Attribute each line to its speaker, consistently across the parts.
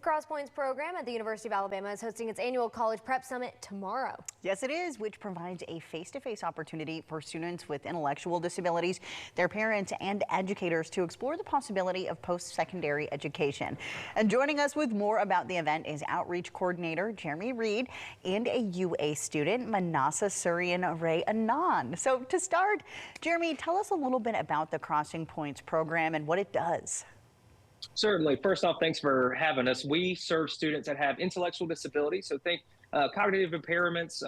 Speaker 1: The Crosspoints program at the University of Alabama is hosting its annual College Prep Summit tomorrow.
Speaker 2: Yes, it is, which provides a face-to-face opportunity for students with intellectual disabilities, their parents, and educators to explore the possibility of post-secondary education. And joining us with more about the event is Outreach Coordinator Jeremy Reed and a UA student, Manasa Surian Ray Anand. So to start, Jeremy, tell us a little bit about the Crossing Points program and what it does.
Speaker 3: Certainly. First off, thanks for having us. We serve students that have intellectual disabilities. So think cognitive impairments,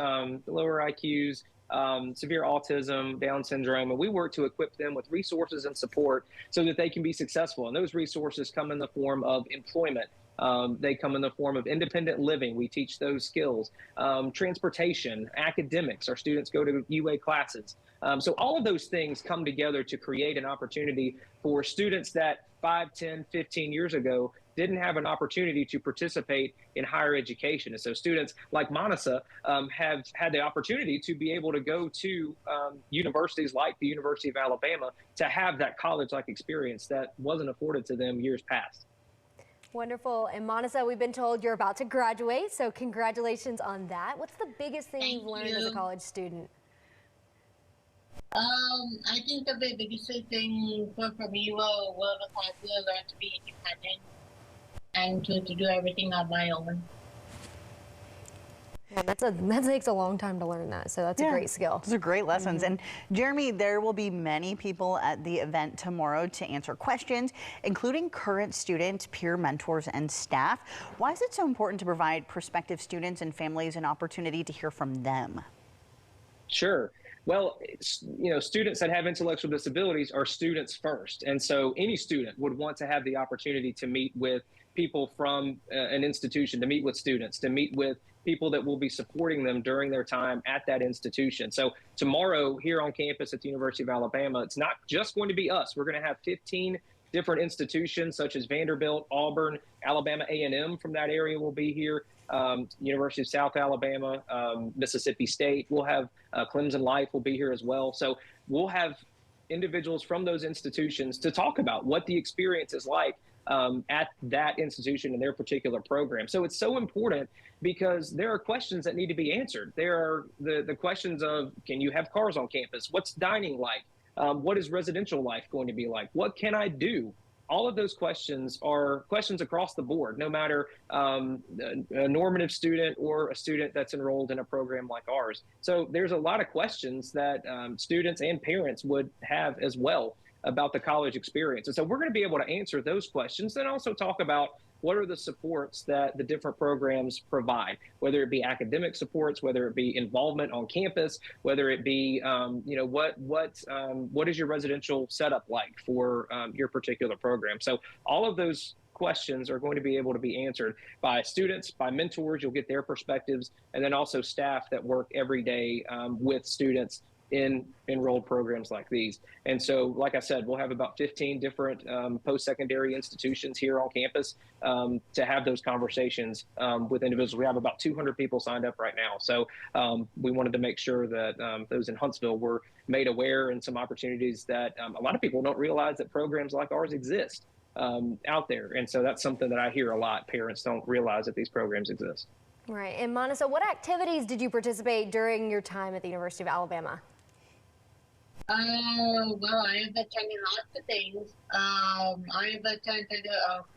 Speaker 3: lower IQs, severe autism, Down syndrome, and we work to equip them with resources and support so that they can be successful. And those resources come in the form of employment. They come in the form of independent living. We teach those skills. Transportation, academics. Our students go to UA classes. So all of those things come together to create an opportunity for students that 5, 10, 15 years ago didn't have an opportunity to participate in higher education. And so students like Manasa have had the opportunity to be able to go to universities like the University of Alabama to have that college-like experience that wasn't afforded to them years past.
Speaker 1: Wonderful. And Manasa, we've been told you're about to graduate, so congratulations on that. What's the biggest thing you've learned as a college student?
Speaker 4: I think the biggest thing for me will learn to be independent and to do everything on my own.
Speaker 1: Yeah, that takes a long time to learn that, so that's a great skill.
Speaker 2: Those are great lessons. And Jeremy, there will be many people at the event tomorrow to answer questions, including current students, peer mentors, and staff. Why is it so important to provide prospective students and families an opportunity to hear from them?
Speaker 3: Sure. Well, students that have intellectual disabilities are students first. And so any student would want to have the opportunity to meet with people from an institution, to meet with students, to meet with people that will be supporting them during their time at that institution. So tomorrow here on campus at the University of Alabama, it's not just going to be us. We're going to have 15 different institutions such as Vanderbilt, Auburn, Alabama A&M from that area will be here. University of South Alabama, Mississippi State. We'll have Clemson Life will be here as well. So we'll have individuals from those institutions to talk about what the experience is like at that institution and their particular program. So it's so important because there are questions that need to be answered. There are the questions of, can you have cars on campus? What's dining like? What is residential life going to be like? What can I do? All of those questions are questions across the board, no matter a normative student or a student that's enrolled in a program like ours. So there's a lot of questions that students and parents would have as well about the college experience. And so we're going to be able to answer those questions and also talk about what are the supports that the different programs provide, whether it be academic supports, whether it be involvement on campus, whether it be, what is your residential setup like for your particular program? So all of those questions are going to be able to be answered by students, by mentors. You'll get their perspectives, and then also staff that work every day with students in enrolled programs like these. And so, like I said, we'll have about 15 different post-secondary institutions here on campus to have those conversations with individuals. We have about 200 people signed up right now. So we wanted to make sure that those in Huntsville were made aware and some opportunities that a lot of people don't realize that programs like ours exist out there. And so that's something that I hear a lot. Parents don't realize that these programs exist.
Speaker 1: Right. And Manasa, what activities did you participate during your time at the University of Alabama?
Speaker 4: Well, I have attended lots of things. I have attended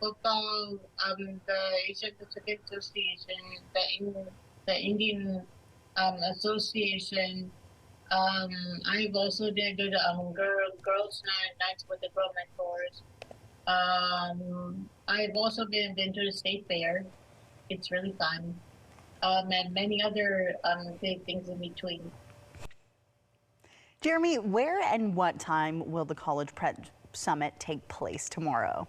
Speaker 4: football, the Asian Pacific Association, the Indian Association. I've also did girls' nights with the girl mentors. I've also been to the state fair. It's really fun. And many other big things in between.
Speaker 2: Jeremy, where and what time will the College Prep Summit take place tomorrow?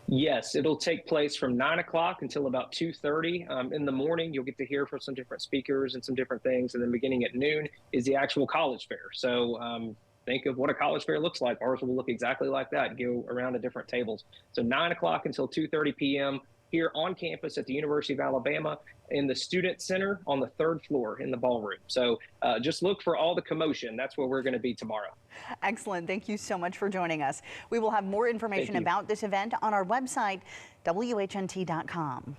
Speaker 3: Yes, it'll take place from 9 o'clock until about 2:30 in the morning. You'll get to hear from some different speakers and some different things. And then beginning at noon is the actual college fair. So think of what a college fair looks like. Ours will look exactly like that, go around to different tables. So 9 o'clock until 2:30 p.m., here on campus at the University of Alabama in the Student Center on the 3rd floor in the ballroom. So just look for all the commotion. That's where we're going to be tomorrow.
Speaker 2: Excellent. Thank you so much for joining us. We will have more information about this event on our website, WHNT.com.